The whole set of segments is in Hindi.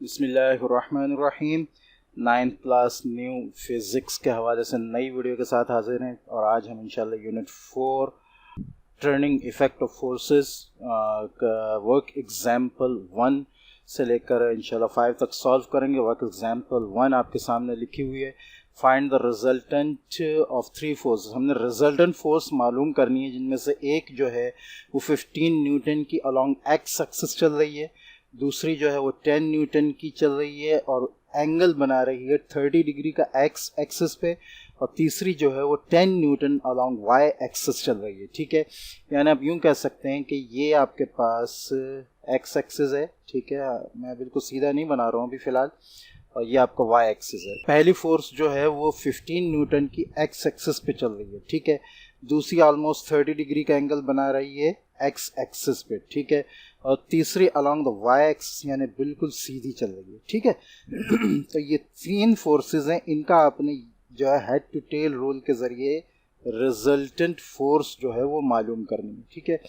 बिस्मिल्लाहिर्रहमानिर्रहीम। 9th क्लास न्यू फिज़िक्स के हवाले से नई वीडियो के साथ हाजिर हैं और आज हम इंशाल्लाह unit 4 turning effect of forces का वर्क एग्जाम्पल 1 से लेकर इंशाल्लाह 5 तक सॉल्व करेंगे। वर्क एग्जाम्पल 1 आपके सामने लिखी हुई है। Find the resultant of 3 force. हमने रिजल्टेंट फोर्स मालूम करनी है जिनमें से एक जो है वो 15 न्यूटन की अलॉन्ग एक्स एक्सिस चल रही है, दूसरी जो है वो 10 न्यूटन की चल रही है और एंगल बना रही है 30 डिग्री का एक्स एक्सिस पे, और तीसरी जो है वो 10 न्यूटन अलॉन्ग वाई एक्सिस चल रही है। ठीक है, यानी आप यूं कह सकते हैं कि ये आपके पास एक्स एक्सिस है। ठीक है, मैं बिल्कुल सीधा नहीं बना रहा हूँ अभी फ़िलहाल, और ये आपका वाई एक्सिस है। पहली फोर्स जो है वो 15 न्यूटन की एक्स एक्सिस पे चल रही है। ठीक है, दूसरी ऑलमोस्ट 30 डिग्री का एंगल बना रही है एक्स एक्सिस पे। ठीक है, और तीसरी अलॉन्ग द वाई एक्सिस यानी बिल्कुल सीधी चल रही है। ठीक है तो ये तीन फोर्सेस हैं, इनका आपने जो है हेड टू टेल रूल के ज़रिए रिजल्टेंट फोर्स जो है वो मालूम करनी है। ठीक है,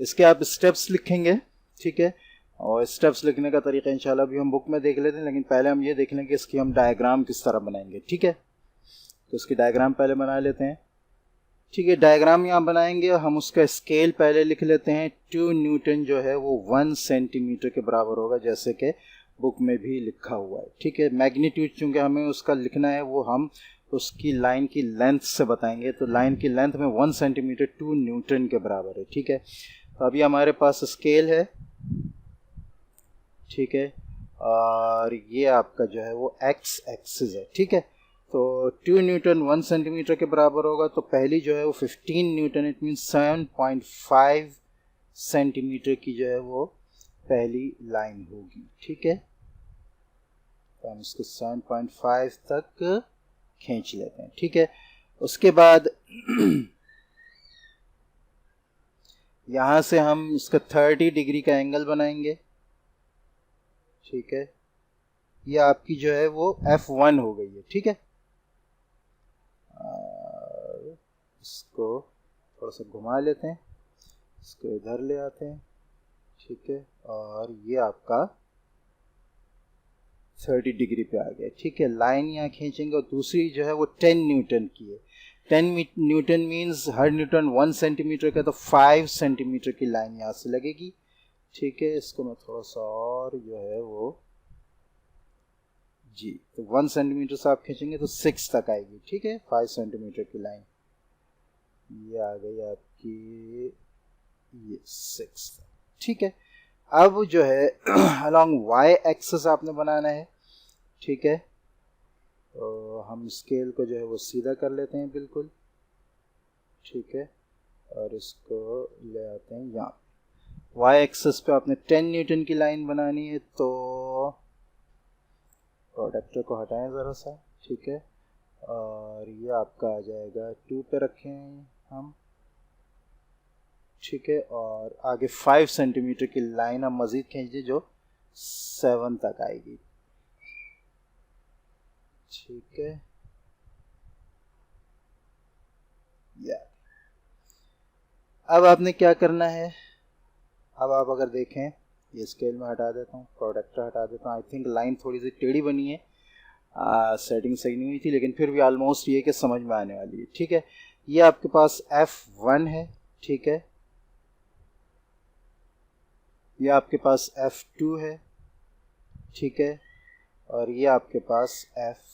इसके आप स्टेप्स लिखेंगे। ठीक है, और स्टेप्स लिखने का तरीका इंशाल्लाह भी हम बुक में देख लेते हैं, लेकिन पहले हम ये देख लें कि इसकी हम डायग्राम किस तरह बनाएंगे। ठीक है, तो इसकी डायग्राम पहले बना लेते हैं। ठीक है, डायग्राम यहाँ बनाएंगे, हम उसका स्केल पहले लिख लेते हैं। 2 न्यूटन जो है वो 1 सेंटीमीटर के बराबर होगा, जैसे कि बुक में भी लिखा हुआ है। ठीक है, मैग्नीट्यूड चूँकि हमें उसका लिखना है वो हम उसकी लाइन की लेंथ से बताएंगे, तो लाइन की लेंथ में 1 सेंटीमीटर 2 न्यूटन के बराबर है। ठीक है, तो अभी हमारे पास स्केल है। ठीक है, और ये आपका जो है वो एक्स एक्सिस है। ठीक है, तो 2 न्यूटन 1 सेंटीमीटर के बराबर होगा, तो पहली जो है वो 15 न्यूटन, इट मीन 7.5 सेंटीमीटर की जो है वो पहली लाइन होगी। ठीक है, तो हम इसको 7.5 तक खींच लेते हैं। ठीक है, उसके बाद यहाँ से हम इसका 30 डिग्री का एंगल बनाएंगे। ठीक है, ये आपकी जो है वो F1 हो गई है। ठीक है, इसको थोड़ा सा घुमा लेते हैं, इसको इधर ले आते हैं। ठीक है, और ये आपका 30 डिग्री पे आ गया। ठीक है, लाइन यहाँ खींचेंगे और दूसरी जो है वो 10 न्यूटन की है। 10 न्यूटन मीन्स हर न्यूटन 1 सेंटीमीटर का, तो 5 सेंटीमीटर की लाइन यहाँ से लगेगी। ठीक है, इसको मैं थोड़ा सा और जो है वो जी, तो 1 सेंटीमीटर से आप खींचेंगे तो 6 तक आएगी। ठीक है, 5 सेंटीमीटर की लाइन ये आ गई आपकी, ये 6। ठीक है, अब जो है अलॉन्ग वाई एक्सिस आपने बनाना है। ठीक है, तो हम स्केल को जो है वो सीधा कर लेते हैं बिल्कुल। ठीक है, और इसको ले आते हैं यहाँ। वाई एक्सिस पे आपने 10 न्यूटन की लाइन बनानी है, तो प्रोडक्टर को हटाएं ज़रा सा। ठीक है, और ये आपका आ जाएगा 2 पे रखें हम। ठीक है, और आगे 5 सेंटीमीटर की लाइन हम मज़ीद खींच दें जो 7 तक आएगी। ठीक है, या अब आपने क्या करना है, अब आप अगर देखें, ये स्केल में हटा देता हूँ, प्रोडक्टर हटा देता हूँ। आई थिंक लाइन थोड़ी सी टेढ़ी बनी है, सेटिंग सही नहीं हुई थी, लेकिन फिर भी ऑलमोस्ट ये कि समझ में आने वाली है। ठीक है, ये आपके पास F1 है। ठीक है, ये आपके पास F2 है। ठीक है, और ये आपके पास F3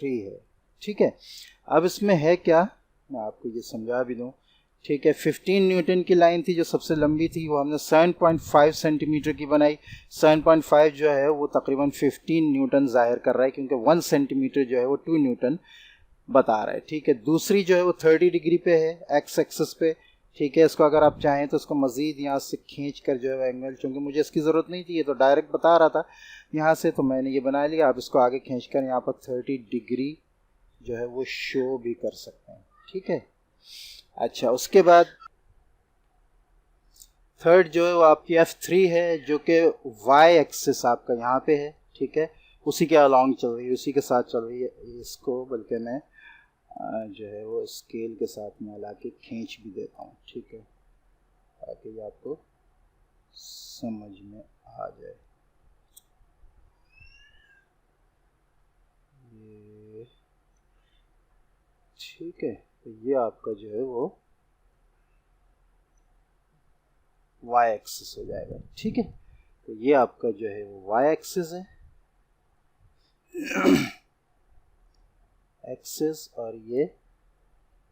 है। ठीक है, अब इसमें है क्या, मैं आपको ये समझा भी दूँ। ठीक है, 15 न्यूटन की लाइन थी जो सबसे लंबी थी, वो हमने 7.5 सेंटीमीटर की बनाई। 7.5 जो है वो तकरीबन 15 न्यूटन ज़ाहिर कर रहा है, क्योंकि 1 सेंटीमीटर जो है वो 2 न्यूटन बता रहा है। ठीक है, दूसरी जो है वो 30 डिग्री पे है एक्स एक्सिस पे। ठीक है, इसको अगर आप चाहें तो इसको मज़ीद यहाँ से खींच कर जो है एंगल, चूँकि मुझे इसकी ज़रूरत नहीं थी, ये तो डायरेक्ट बता रहा था यहाँ से, तो मैंने ये बना लिया। आप इसको आगे खींच कर यहाँ पर 30 डिग्री जो है वो शो भी कर सकते हैं। ठीक है, अच्छा, उसके बाद थर्ड जो है वो आपकी F3 है, जो कि वाई एक्सिस आपका यहाँ पे है। ठीक है, उसी के अलॉन्ग चल रही है, उसी के साथ चल रही है। इसको बल्कि मैं जो है वो स्केल के साथ में ला के खींच भी देता हूँ। ठीक है, ताकि ये आपको समझ में आ जाए। ये ठीक है, तो ये आपका जो है वो y एक्सिस हो जाएगा। ठीक है, तो ये आपका जो है वो y एक्सिस है एक्सिस, और ये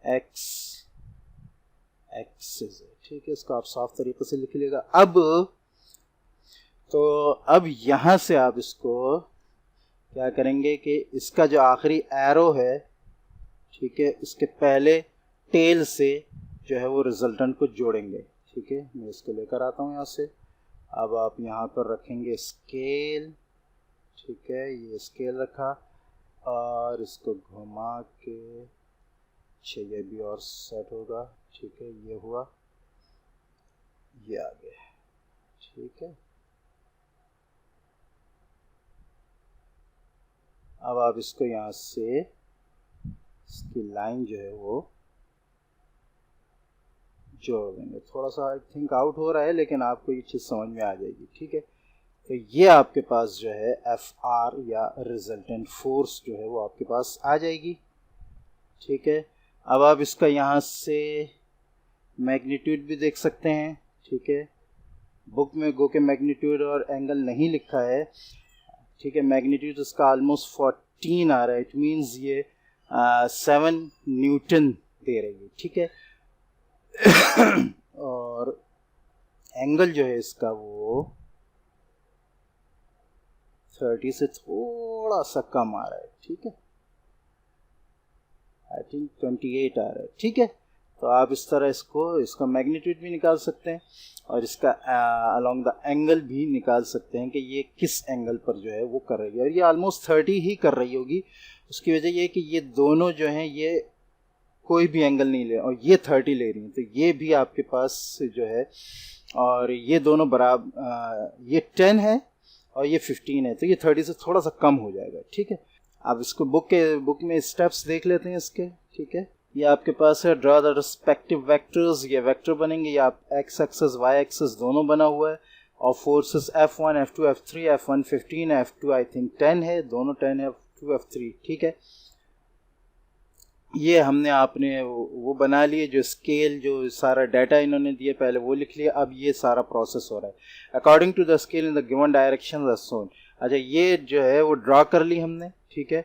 x एक्सिस है। ठीक है, इसको आप साफ तरीके से लिख लीजिएगा। अब यहां से आप इसको क्या करेंगे कि इसका जो आखिरी एरो है, ठीक है, इसके पहले टेल से जो है वो रिजल्टेंट को जोड़ेंगे। ठीक है, मैं इसको लेकर आता हूँ यहाँ से। अब आप यहाँ पर रखेंगे स्केल। ठीक है, ये स्केल रखा और इसको घुमा के, अच्छा ये भी और सेट होगा। ठीक है, ये हुआ, ये आ गया। ठीक है, अब आप इसको यहाँ से इसकी लाइन जो है वो जोड़ देंगे। थोड़ा सा आई थिंक आउट हो रहा है, लेकिन आपको ये चीज़ समझ में आ जाएगी। ठीक है, तो ये आपके पास जो है एफ आर या रिजल्टेंट फोर्स जो है वो आपके पास आ जाएगी। ठीक है, अब आप इसका यहाँ से मैग्नीट्यूड भी देख सकते हैं। ठीक है, बुक में गो के मैग्नीट्यूड और एंगल नहीं लिखा है। ठीक है, मैग्नीट्यूड इसका ऑलमोस्ट 14 आ रहा है। इट मीन्स ये 7 न्यूटन दे रही है। ठीक है और एंगल जो है इसका वो 30 से थोड़ा सा कम आ रहा है। ठीक है, आई थिंक 28 आ रहा है। ठीक है, तो आप इस तरह इसका मैग्नीट्यूड भी निकाल सकते हैं और इसका अलोंग द एंगल भी निकाल सकते हैं कि ये किस एंगल पर जो है वो कर रही है। और ये ऑलमोस्ट 30 ही कर रही होगी। उसकी वजह ये कि ये दोनों जो हैं ये कोई भी एंगल नहीं ले, और ये 30 ले रही हैं, तो ये भी आपके पास जो है, और ये दोनों बराबर, ये 10 है और ये 15 है, तो ये 30 से थोड़ा सा कम हो जाएगा। ठीक है, आप इसको बुक में स्टेप्स देख लेते हैं इसके। ठीक है, ये आपके पास है ड्रॉ द रिस्पेक्टिव वेक्टर्स। ये वेक्टर बनेंगे, ये आप एक्स एक्सिस वाई एक्सिस दोनों बना हुआ है, और forces F1 F2 F3, F1 15 F2 I think 10 है, दोनों 10 है, F2 F3। ठीक है, ये हमने आपने वो बना लिए, जो स्केल जो सारा डाटा इन्होंने दिया पहले वो लिख लिया। अब ये सारा प्रोसेस हो रहा है according to the scale in the given direction as shown. अच्छा, ये जो है वो ड्रॉ कर ली हमने। ठीक है,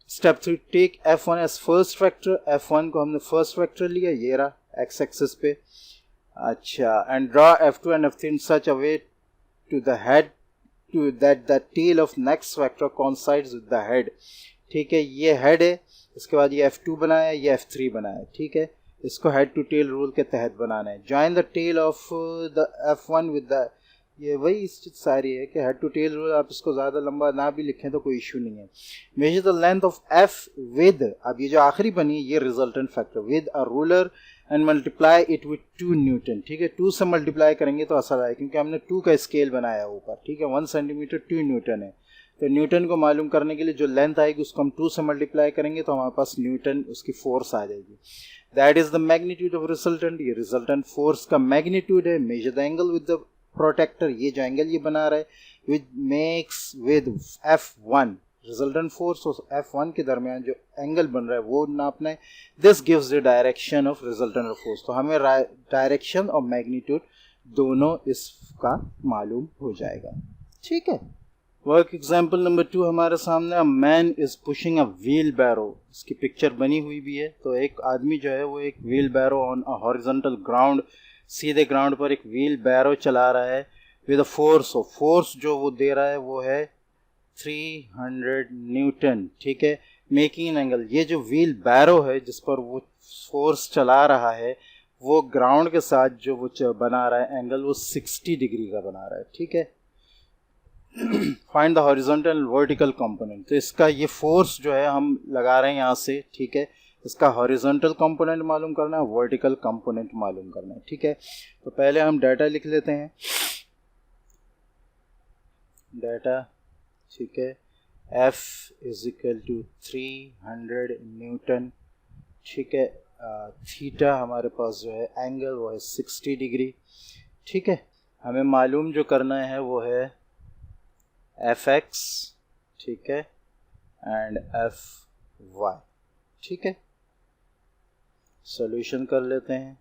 step 3, take F1 as first vector. F1 को हमने फर्स्ट वेक्टर लिया, ये रहा एक्स एक्सिस पे। अच्छा, and draw F2 and F3 in such a way to the head to that the tail of next vector coincides with the head. ठीक है, ये हेड है, इसके बाद ये F2 बनाया, ये F3 बनाया। ठीक है, इसको हेड टू टेल रूल के तहत बनाना है। Join the tail of the F1 with the, ये वही इस चीज़ सारी है कि हेड टू टेल रूल, आप इसको ज़्यादा लंबा ना भी लिखें तो कोई इशू नहीं है। Measure the length of F with, अब ये जो आखिरी बनी ये resultant factor, with a ruler and multiply it with 2 Newton. ठीक है, 2 से मल्टीप्लाई करेंगे तो असर आए, क्योंकि हमने 2 का स्केल बनाया ऊपर। ठीक है, 1 सेंटीमीटर 2 न्यूटन है, तो न्यूटन को मालूम करने के लिए जो लेंथ आएगी उसको हम 2 से मल्टीप्लाई करेंगे तो हमारे पास न्यूटन उसकी फोर्स आ जाएगी। That is the magnitude of resultant. ये रिजल्टेंट फोर्स का मैग्नीट्यूड है। Measure the angle with the protractor, ये जो एंगल ये बना रहा है with makes with F1, resultant force और F1 के दरमियान जो एंगल बन रहा है वो नापना है। This gives the direction of resultant force. तो हमें डायरेक्शन और मैग्नीट्यूड दोनों इसका मालूम हो जाएगा। ठीक है, वर्क एग्जाम्पल नंबर 2 हमारे सामने। Man is pushing a wheel barrow, इसकी पिक्चर बनी हुई भी है। तो एक आदमी जो है वो एक wheelbarrow on a horizontal ground, सीधे ग्राउंड पर एक व्हील बैरो चला रहा है with a force. Of force जो वो दे रहा है वो है 300 न्यूटन। ठीक है, मेकिंग एन एंगल, ये जो व्हील बैरो है जिस पर वो फोर्स चला रहा है वो ग्राउंड के साथ जो वो बना रहा है एंगल वो 60 डिग्री का बना रहा है। ठीक है, find the horizontal vertical component. तो इसका ये फोर्स जो है हम लगा रहे हैं यहाँ से। ठीक है, इसका हॉरिजॉन्टल कंपोनेंट मालूम करना है, वर्टिकल कंपोनेंट मालूम करना है। ठीक है, तो पहले हम डाटा लिख लेते हैं। डाटा, ठीक है, F is equal to 300 newton. ठीक है, थीटा हमारे पास जो है एंगल वो है 60 डिग्री। ठीक है, हमें मालूम जो करना है वो है एफ एक्स, ठीक है, एंड एफ वाई। ठीक है, सॉल्यूशन कर लेते हैं।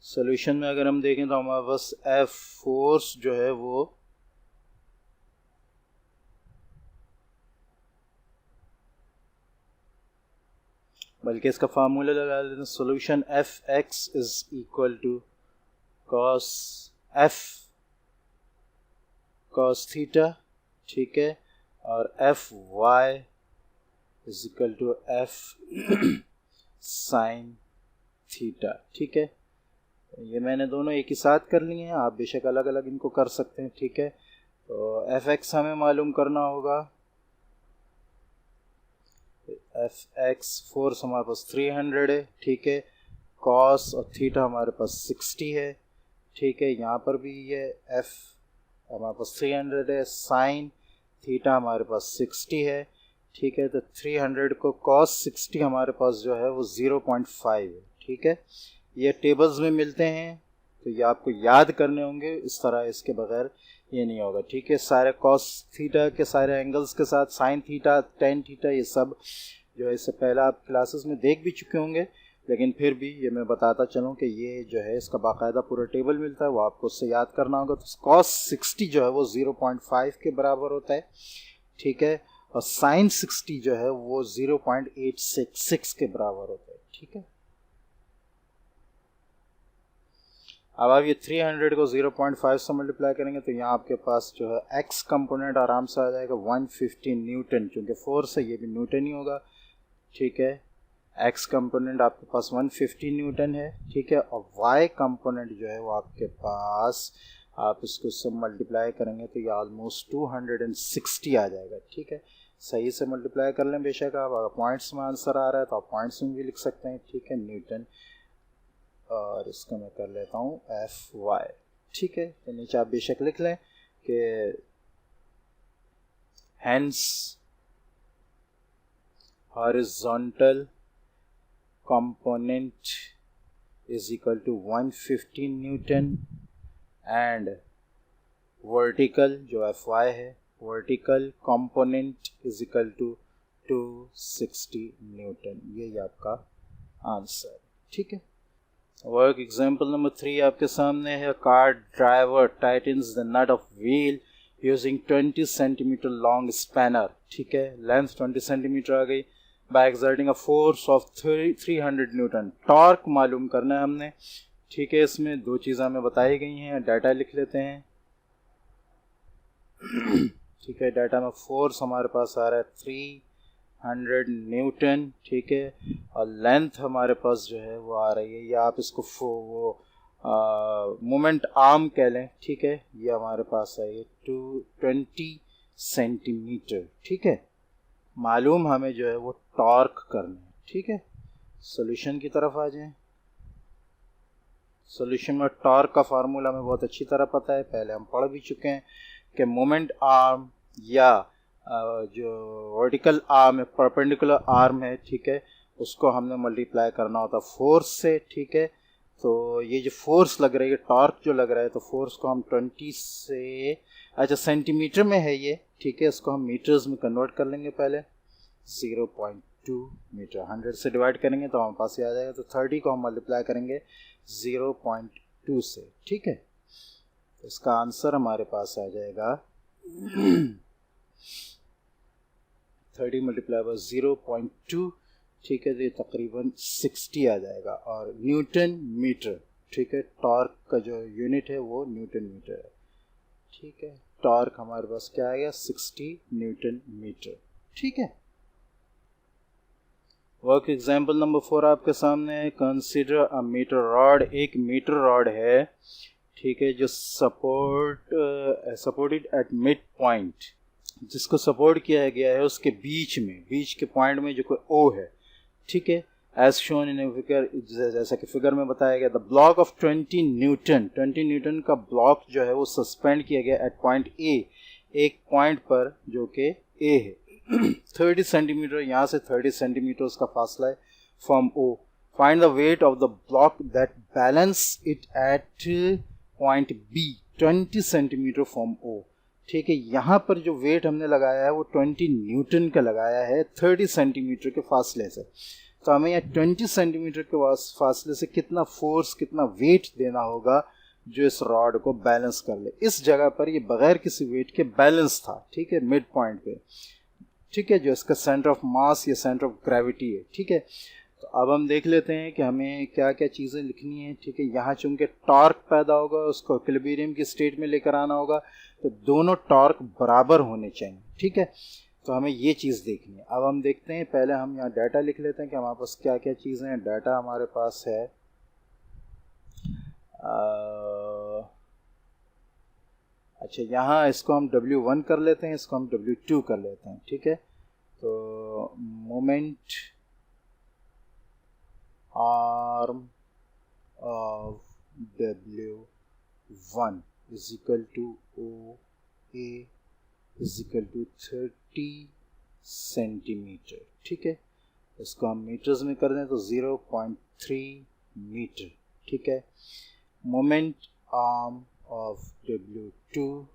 सॉल्यूशन में अगर हम देखें तो हमारे पास एफ फोर्स जो है वो बल्कि इसका फार्मूला लगा लेते हैं। Solution F X is equal to cos F cos theta, ठीक है, और F Y is equal to F sine theta. ठीक है, ये मैंने दोनों एक ही साथ कर लिए हैं, आप बेशक अलग अलग इनको कर सकते हैं। ठीक है, तो एफ एक्स हमें मालूम करना होगा। एफ एक्स फोर्स हमारे पास 300 है, ठीक है, कॉस और थीटा हमारे पास 60 है। ठीक है, यहाँ पर भी ये एफ हमारे पास 300 है, साइन थीटा हमारे पास 60 है। ठीक है, तो 300 को कॉस 60 हमारे पास जो है वो 0.5 है। ठीक है, ये टेबल्स में मिलते हैं तो ये आपको याद करने होंगे, इस तरह इसके बगैर ये नहीं होगा। ठीक है, सारे कॉस थीटा के सारे एंगल्स के साथ साइन थीटा, टेन थीटा, ये सब जो है इससे पहले आप क्लासेस में देख भी चुके होंगे, लेकिन फिर भी ये मैं बताता चलूँ कि ये जो है इसका बाकायदा पूरा टेबल मिलता है, वो आपको उससे याद करना होगा। तो कॉस 60 जो है वो 0.5 के बराबर होता है। ठीक है, और साइन 60 जो है वो 0.866 के बराबर होता है। ठीक है, अब आप ये 300 को 0.5 से मल्टीप्लाई करेंगे तो यहाँ आपके पास जो है एक्स कंपोनेंट आराम से आ जाएगा 150 न्यूटन, क्योंकि फोर्स है ये भी न्यूटन ही होगा। ठीक है, एक्स कंपोनेंट आपके पास 150 न्यूटन है। ठीक है, और वाई कंपोनेंट जो है वो आपके पास, आप इसको सब मल्टीप्लाई करेंगे तो ये ऑलमोस्ट 260 आ जाएगा। ठीक है, सही से मल्टीप्लाई कर लें बेशक आप, अगर पॉइंट्स में आंसर आ रहा है तो आप पॉइंट्स में भी लिख सकते हैं। ठीक है, न्यूटन, और इसका मैं कर लेता हूँ एफ वाई। ठीक है, तो नीचे आप बेशक लिख लें कि hence horizontal component is equal to 150 newton and vertical जो एफ वाई है, vertical component is equal to 260 newton. ये आपका आंसर। ठीक है, वर्क एग्जाम्पल नंबर 3 आपके सामने है। Car driver tightens the nut of wheel using 20 centimetre long spanner. ठीक है, लेंथ 20 सेंटीमीटर आ गई, by exerting a force of 300 newton. Torque मालूम करना है हमने। ठीक है, इसमें दो चीज़ें हमें बताई गई हैं, डाटा लिख लेते हैं। ठीक है, डाटा में फोर्स हमारे पास आ रहा है 300 न्यूटन। ठीक है, और लेंथ हमारे पास जो है वो आ रही है, या आप इसको वो मोमेंट आर्म कह लें। ठीक है, ये हमारे पास है 220 सेंटीमीटर। ठीक है, मालूम हमें जो है वो टॉर्क करना है। ठीक है, सॉल्यूशन की तरफ आ जाएं। सॉल्यूशन में टॉर्क का फार्मूला हमें बहुत अच्छी तरह पता है, पहले हम पढ़ भी चुके हैं कि मोमेंट आर्म या जो वर्टिकल आर्म है, परपेंडिकुलर आर्म है, ठीक है, उसको हमने मल्टीप्लाई करना होता फोर्स से। ठीक है, तो ये जो फोर्स लग रही है, टॉर्क जो लग रहा है, तो फोर्स को हम 20 से, अच्छा सेंटीमीटर में है ये। ठीक है, इसको हम मीटर्स में कन्वर्ट कर लेंगे पहले। 0.2 मीटर 100 से डिवाइड करेंगे तो हमारे पास ये आ जाएगा। तो 30 को हम मल्टीप्लाई करेंगे 0.2 से। ठीक है, तो इसका आंसर हमारे पास आ जाएगा 30 मल्टीप्लाई बाय 0.2। ठीक है, तो ये तकरीबन 60 आ जाएगा, और न्यूटन मीटर। ठीक है, टॉर्क का जो यूनिट है वो न्यूटन मीटर है। ठीक है, टॉर्क हमारे पास क्या आएगा 60 न्यूटन मीटर। ठीक है, वर्क एग्जाम्पल नंबर 4 आपके सामने है। कंसिडर अ मीटर रॉड, एक मीटर रॉड है। ठीक है, जो सपोर्टेड एट मिड पॉइंट, जिसको सपोर्ट किया गया है उसके बीच में, बीच के पॉइंट में जो कोई ओ है। ठीक है, एज शोन इन फिगर, जैसा कि फिगर में बताया गया, द ब्लॉक ऑफ 20 न्यूटन का ब्लॉक जो है वो सस्पेंड किया गया एट पॉइंट ए, एक पॉइंट पर जो कि ए है। 30 सेंटीमीटर, यहाँ से 30 सेंटीमीटर उसका फासला है from O. Find the weight of the block that balance it at point B 20 centimetre from O. ठीक है, यहाँ पर जो वेट हमने लगाया है वो 20 न्यूटन का लगाया है 30 सेंटीमीटर के फासले से। तो हमें यहाँ 20 सेंटीमीटर के फासले से कितना फोर्स, कितना वेट देना होगा जो इस रॉड को बैलेंस कर ले। इस जगह पर ये बगैर किसी वेट के बैलेंस था, ठीक है, मिड पॉइंट पे, ठीक है, जो इसका सेंटर ऑफ मास या सेंटर ऑफ ग्रेविटी है। ठीक है, तो अब हम देख लेते हैं कि हमें क्या क्या चीज़ें लिखनी है। ठीक है, यहाँ चूंकि टॉर्क पैदा होगा, उसको इक्विलिब्रियम की स्टेट में लेकर आना होगा, तो दोनों टॉर्क बराबर होने चाहिए। ठीक है, तो हमें ये चीज़ देखनी है। अब हम देखते हैं, पहले हम यहाँ डाटा लिख लेते हैं कि हमारे पास क्या क्या चीज़ें हैं। डाटा हमारे पास है अच्छा, यहाँ इसको हम W1 कर लेते हैं, इसको हम W2 कर लेते हैं। ठीक है, तो moment arm of W1 is equal to OA is equal to 30 centimetre. ठीक है, इसको हम मीटर्स में कर दें तो 0.3 मीटर। ठीक है, moment arm of W2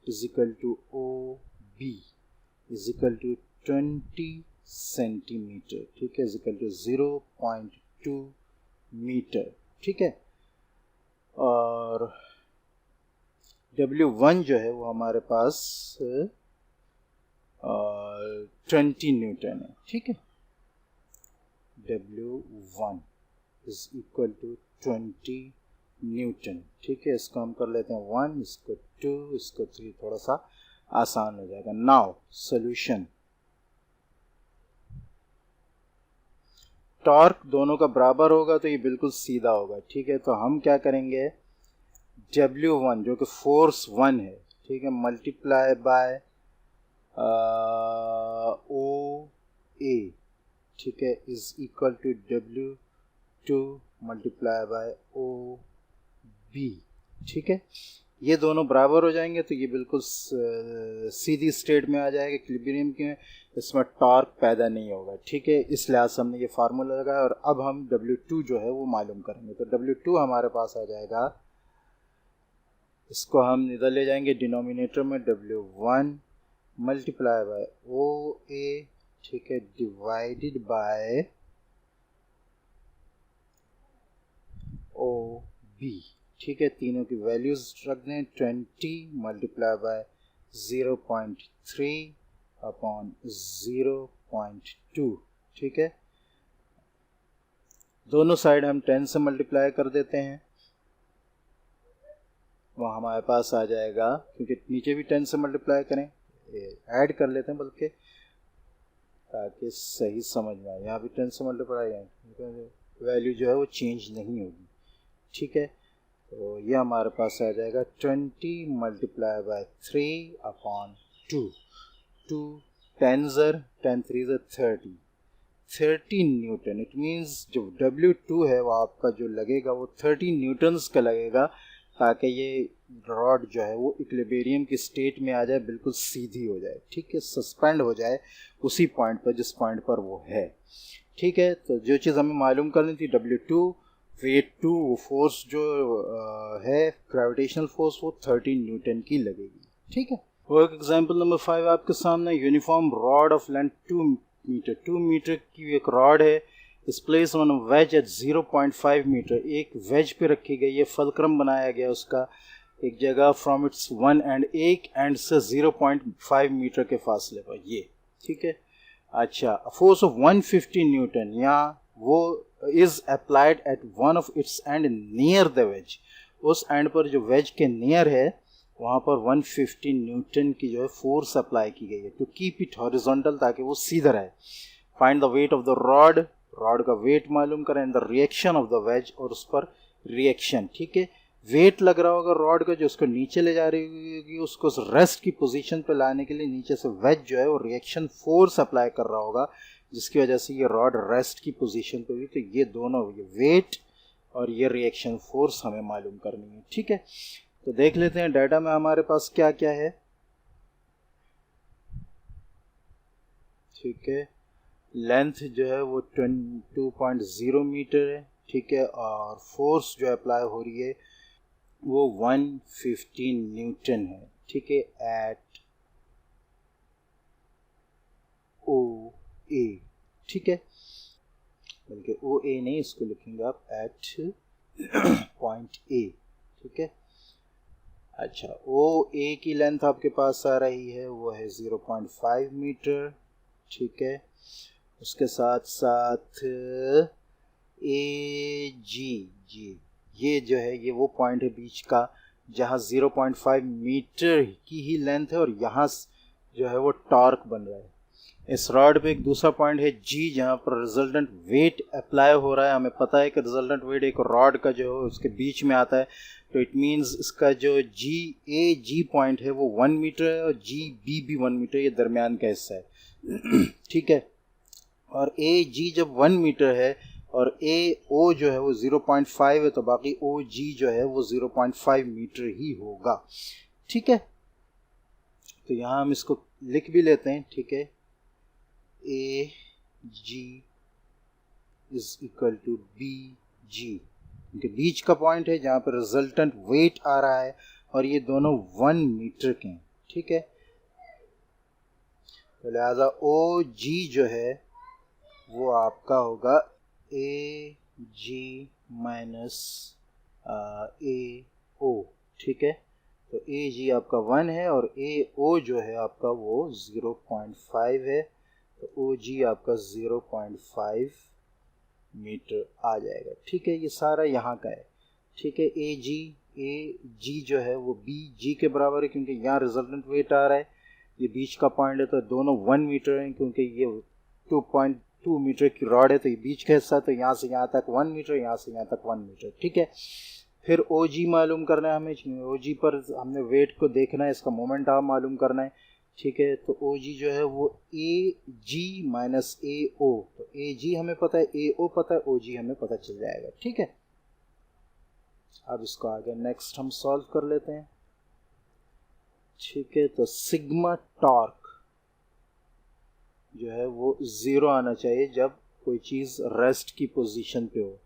is equal to OB is equal to 20 centimetre. ठीक है, is equal to 0.2 मीटर। ठीक है, और W1 जो है वो हमारे पास 20 न्यूटन है। ठीक है, W1 is equal to 20 Newton. ठीक है, इसको हम कर लेते हैं 1, इसको 2, इसको 3, थोड़ा सा आसान हो जाएगा। नाउ सॉल्यूशन, टॉर्क दोनों का बराबर होगा तो ये बिल्कुल सीधा होगा। ठीक है, तो हम क्या करेंगे, W1 जो कि फोर्स 1 है, ठीक है, मल्टीप्लाई बाय OA, ठीक है, is equal to W2 multiply by OB। ठीक है, ये दोनों बराबर हो जाएंगे तो ये बिल्कुल सीधी स्टेट में आ जाएगा इक्विलिब्रियम के, इसमें टॉर्क पैदा नहीं होगा। ठीक है, इस लिहाज से हमने ये फार्मूला लगाया और अब हम W2 जो है वो मालूम करेंगे। तो W2 हमारे पास आ जाएगा, इसको हम इधर ले जाएंगे डिनोमिनेटर में, W1 मल्टीप्लाई बाय OA, ठीक है, डिवाइडेड बाय OB। ठीक है, तीनों की वैल्यूज रख दें, 20 मल्टीप्लाई बाय 0.3 अपॉन 0.2। ठीक है, दोनों साइड हम 10 से मल्टीप्लाई कर देते हैं, वो हमारे पास आ जाएगा, क्योंकि नीचे भी 10 से मल्टीप्लाई करें, ऐड कर लेते हैं बल्कि, ताकि सही समझ में आए। यहाँ भी 10 से मल्टीप्लाई है, वैल्यू जो है वो चेंज नहीं होगी। ठीक है, तो ये हमारे पास आ जाएगा 20 multiply by 3 upon 2, 2 10 3 30 Newton. It means जो W2 है वो आपका जो लगेगा वो 30 न्यूटन्स का लगेगा, ताकि ये रॉड जो है वो इक्विलिब्रियम की स्टेट में आ जाए, बिल्कुल सीधी हो जाए। ठीक है, सस्पेंड हो जाए उसी पॉइंट पर जिस पॉइंट पर वो है। ठीक है, तो जो चीज़ हमें मालूम करनी थी, W2 वेट 2, वो फोर्स जो है ग्रेविटेशनल फोर्स, वो 13 न्यूटन की लगेगी। ठीक है, वर्क एग्जांपल नंबर 5 आपके सामने। Uniform rod of length 2 metre, 2 metre की एक रॉड है, इस place on wedge at 0.5 metre, एक वेज पे रखी गई है, फलक्रम बनाया गया उसका एक जगह फ्रॉम इट्स वन एंड, एक एंड से 0.5 मीटर के फासले पर ये। ठीक है, अच्छा, फोर्स ऑफ 150 न्यूटन यहाँ वो is applied at one of its and near the ways, उस एंड पर जो वेज के नियर है वहाँ पर 150 न्यूटन की जो है फोर्स अप्लाई की गई है टू कीप इट हॉरिजॉन्टल, ताकि वो सीधा रहे। Find the weight of the rod, rod का वेट मालूम करें, the reaction of the ways, और उस पर रिएक्शन। ठीक है, वेट लग रहा होगा रॉड का जो उसको नीचे ले जा रही होगी, उसको रेस्ट की पोजीशन पे लाने के लिए नीचे से वेज जो है वो रिएक्शन फोर्स अप्लाई कर रहा होगा, जिसकी वजह से ये रॉड रेस्ट की पोजीशन पे हुई। तो ये दोनों, ये वेट और ये रिएक्शन फोर्स हमें मालूम करनी है। ठीक है, तो देख लेते हैं डाटा में हमारे पास क्या क्या है। ठीक है। लेंथ जो है वो 2.0 मीटर है, ठीक है। और फोर्स जो अप्लाई हो रही है वो 115 न्यूटन है, ठीक है, एट ओ ए, ठीक है। बल्कि ओ ए नहीं, इसको लिखेंगे आप एट पॉइंट ए, ठीक है। अच्छा, ओ ए की लेंथ आपके पास आ रही है वो है 0.5 मीटर, ठीक है। उसके साथ साथ ए जी ये जो है ये वो पॉइंट है बीच का जहाँ 0.5 मीटर की ही लेंथ है और यहाँ जो है वो टॉर्क बन रहा है। इस रॉड पे एक दूसरा पॉइंट है जी, जहाँ पर रिजल्टेंट वेट अप्लाई हो रहा है। हमें पता है कि रिजल्टेंट वेट एक रॉड का जो है उसके बीच में आता है, तो इट मीन्स इसका जो जी पॉइंट है वो 1 मीटर है और जी बी भी 1 मीटर, ये दरमियान का हिस्सा है ठीक है। और ए जी जब 1 मीटर है और ए ओ जो है वो 0.5 है, तो बाकी ओ जी जो है वो 0.5 मीटर ही होगा, ठीक है। तो यहाँ हम इसको लिख भी लेते हैं, ठीक है। ए जी इज इक्वल टू बी जी, इनके बीच का पॉइंट है जहाँ पर रिजल्टेंट वेट आ रहा है और ये दोनों 1 मीटर के हैं, ठीक है। तो लिहाजा ओ जी जो है वो आपका होगा ए जी माइनस ए ओ, ठीक है। तो ए जी आपका 1 है और ए ओ जो है आपका वो 0.5 है, तो ओ जी आपका 0.5 मीटर आ जाएगा, ठीक है। ये सारा यहाँ का है, ठीक है। ए जी जो है वो बी जी के बराबर है क्योंकि यहाँ रिजल्टेंट वेट आ रहा है, ये बीच का पॉइंट है, तो दोनों 1 मीटर हैं क्योंकि ये 2.2 मीटर की रॉड है, तो ये बीच का हिस्सा, तो यहाँ से यहाँ तक 1 मीटर, यहाँ से यहाँ तक 1 मीटर, ठीक है। फिर ओ जी मालूम करना है हमें, ओ जी पर हमने वेट को देखना है, इसका मोमेंट आर्म मालूम करना है, ठीक है। तो ओ जी जो है वो ए जी माइनस ए ओ, तो ए जी हमें पता है, ए ओ पता है, ओ जी हमें पता चल जाएगा, ठीक है। अब इसको आगे नेक्स्ट हम सॉल्व कर लेते हैं, ठीक है। तो सिग्मा टॉर्क जो है वो 0 आना चाहिए जब कोई चीज़ रेस्ट की पोजीशन पे हो,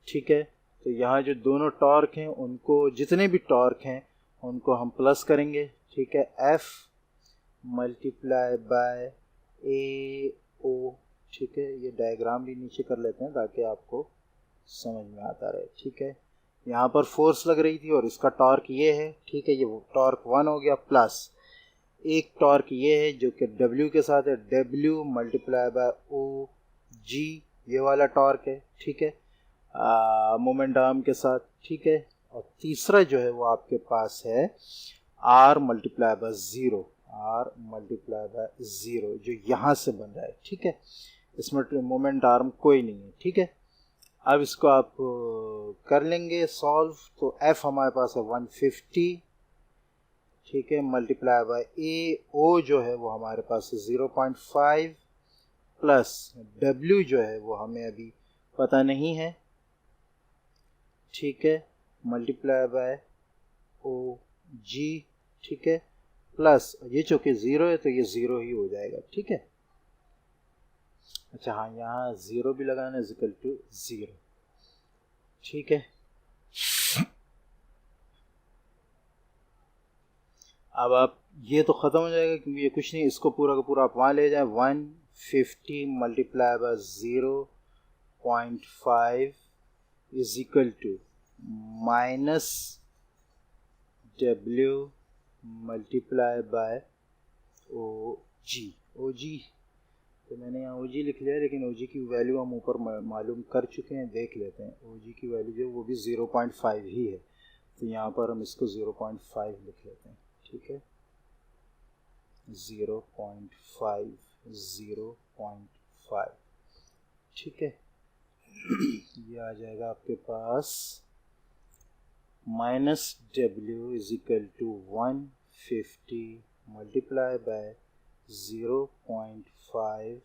ठीक है। तो यहाँ जो दोनों टॉर्क हैं उनको, जितने भी टॉर्क हैं उनको हम प्लस करेंगे, ठीक है। एफ मल्टीप्लाई बाय ए ओ, ठीक है। ये डायग्राम भी नीचे कर लेते हैं ताकि आपको समझ में आता रहे, ठीक है। यहाँ पर फोर्स लग रही थी और इसका टॉर्क ये है, ठीक है। ये टॉर्क 1 हो गया, प्लस एक टॉर्क ये है जो कि W के साथ है, W मल्टीप्लाई बाय ओ जी, ये वाला टॉर्क है, ठीक है, मोमेंट आर्म के साथ, ठीक है। और तीसरा जो है वो आपके पास है R multiply by 0, R multiply by 0 जो यहाँ से बन रहा है, ठीक है। इसमें मोमेंट आर्म कोई नहीं है, ठीक है। अब इसको आप कर लेंगे सॉल्व, तो F हमारे पास है 150, ठीक है, मल्टीप्लाई बाय ए ओ जो है वो हमारे पास है 0.5 प्लस W जो है वो हमें अभी पता नहीं है, ठीक है, मल्टीप्लाई बाय ओ जी, ठीक है, प्लस ये चूँकि 0 है तो ये 0 ही हो जाएगा, ठीक है। अच्छा हाँ, यहाँ 0 भी लगाना, इक्वल टू 0, ठीक है। अब आप ये तो ख़त्म हो जाएगा क्योंकि ये कुछ नहीं, इसको पूरा का पूरा आप वहाँ ले जाएं, 150 multiply by 0.5 is equal to minus W multiply by O G, तो मैंने यहाँ ओ जी लिख लिया, लेकिन ओ जी की वैल्यू हम ऊपर मालूम कर चुके हैं, देख लेते हैं। ओ जी की वैल्यू जो वो भी 0.5 ही है, तो यहाँ पर हम इसको 0.5 लिख लेते हैं, ठीक है। 0.5, ठीक है। ये आ जाएगा आपके पास minus W is equal to 150 multiply by 0.5।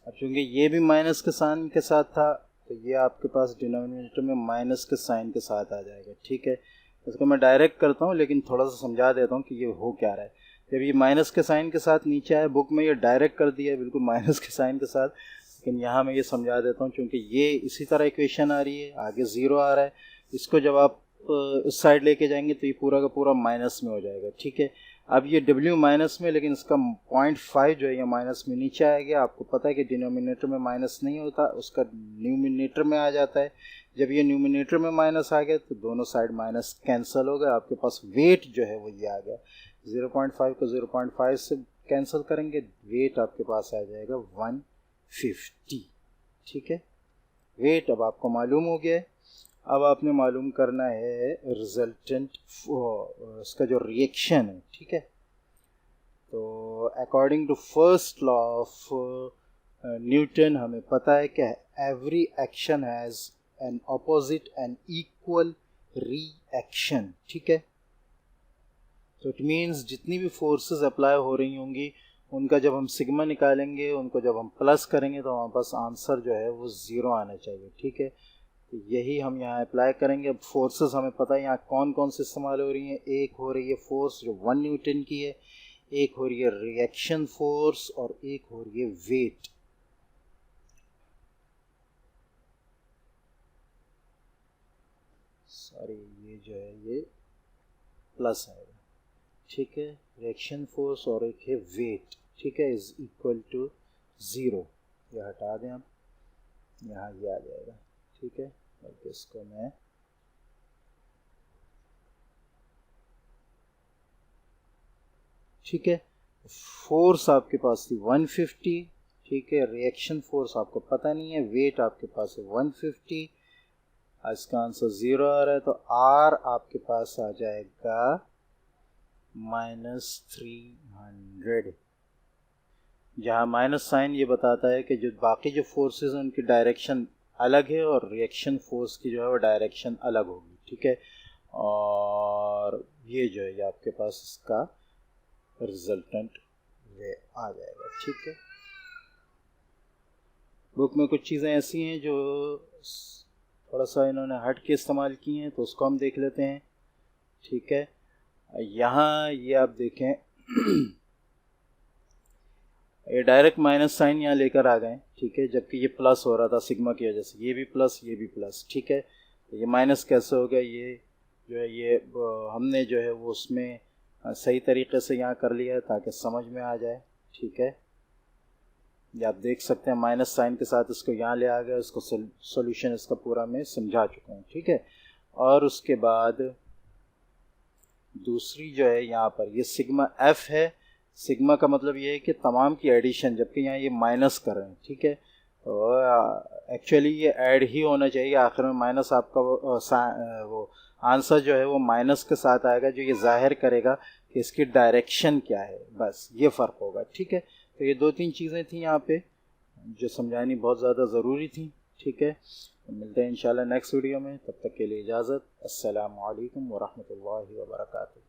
अब चूँकि ये भी माइनस के साइन के साथ था, तो ये आपके पास डिनोमिनेटर में माइनस के साइन के साथ आ जाएगा, ठीक है। इसको मैं डायरेक्ट करता हूँ लेकिन थोड़ा सा समझा देता हूँ कि ये हो क्या रहा है। जब ये माइनस के साइन के साथ नीचे आए, बुक में ये डायरेक्ट कर दिया है बिल्कुल माइनस के साइन के साथ, लेकिन यहाँ मैं ये समझा देता हूँ क्योंकि ये इसी तरह इक्वेशन आ रही है, आगे 0 आ रहा है, इसको जब आप इस साइड लेके जाएंगे तो ये पूरा का पूरा माइनस में हो जाएगा, ठीक है। अब ये W माइनस में, लेकिन इसका 0.5 जो है ये माइनस में नीचे आ गया। आपको पता है कि डिनोमिनेटर में माइनस नहीं होता, उसका न्यूमिनेटर में आ जाता है। जब ये न्यूमिनेटर में माइनस आ गया तो दोनों साइड माइनस कैंसिल हो गए, आपके पास वेट जो है वो ये आ गया। 0.5 को 0.5 से कैंसिल करेंगे, वेट आपके पास आ जाएगा 150, ठीक है। वेट अब आपको मालूम हो गया है। अब आपने मालूम करना है रिजल्टेंट, उसका जो रिएक्शन है, ठीक है। तो according to first law of Newton हमें पता है कि every action has an opposite and equal reaction, ठीक है। तो इट मीन्स जितनी भी फोर्सेस अप्लाई हो रही होंगी उनका जब हम सिग्मा निकालेंगे, उनको जब हम प्लस करेंगे तो हमारे पास आंसर जो है वो 0 आना चाहिए, ठीक है। तो यही हम यहाँ अप्लाई करेंगे। अब फोर्सेस हमें पता है यहाँ कौन कौन से इस्तेमाल हो रही हैं। एक हो रही है फोर्स जो 1 न्यूटन की है, एक हो रही है रिएक्शन फोर्स, और एक हो रही है वेट। सॉरी, ये जो है ये प्लस आएगा, ठीक है। रिएक्शन फोर्स और एक है वेट, ठीक है, इज इक्वल टू 0। ये हटा दें आप, यहाँ ये आ जाएगा, ठीक है। बल्कि इसको मैं ठीक है। फोर्स आपके पास थी 150, ठीक है। रिएक्शन फोर्स आपको पता नहीं है, वेट आपके पास है 150। इसका आंसर 0 आ रहा है, तो R आपके पास आ जाएगा -300। जहाँ माइनस साइन ये बताता है कि जो बाकी जो फोर्सेस हैं उनकी डायरेक्शन अलग है और रिएक्शन फोर्स की जो है वो डायरेक्शन अलग होगी, ठीक है। और ये जो है ये आपके पास इसका रिजल्टेंट वे आ जाएगा, ठीक है। बुक में कुछ चीज़ें ऐसी हैं जो थोड़ा सा इन्होंने हट के इस्तेमाल की हैं, तो उसको हम देख लेते हैं, ठीक है। यहाँ ये आप देखें ये डायरेक्ट माइनस साइन यहाँ लेकर आ गए, ठीक है, जबकि ये प्लस हो रहा था सिग्मा की वजह से। ये भी प्लस, ये भी प्लस, ठीक है। तो ये माइनस कैसे हो गया, ये जो है ये हमने जो है वो उसमें सही तरीके से यहाँ कर लिया है ताकि समझ में आ जाए, ठीक है। ये आप देख सकते हैं माइनस साइन के साथ इसको यहाँ ले आ गया, इसको सॉल्यूशन इसका पूरा मैं समझा चुका हूँ, ठीक है। और उसके बाद दूसरी जो है यहाँ पर ये सिग्मा एफ है। सिग्मा का मतलब ये है कि तमाम की एडिशन, जबकि यहाँ ये माइनस कर रहे हैं, ठीक है। तो एक्चुअली ये ऐड ही होना चाहिए, आखिर में माइनस आपका वो आंसर जो है वो माइनस के साथ आएगा, जो ये जाहिर करेगा कि इसकी डायरेक्शन क्या है, बस ये फ़र्क होगा, ठीक है। तो ये 2-3 चीज़ें थी यहाँ पे जो समझानी बहुत ज़्यादा ज़रूरी थी, ठीक है। तो मिलते हैं इंशाल्लाह नेक्स्ट वीडियो में, तब तक के लिए इजाज़त। अस्सलामु अलैकुम वरहमतुल्लाहि वबरकातुहू।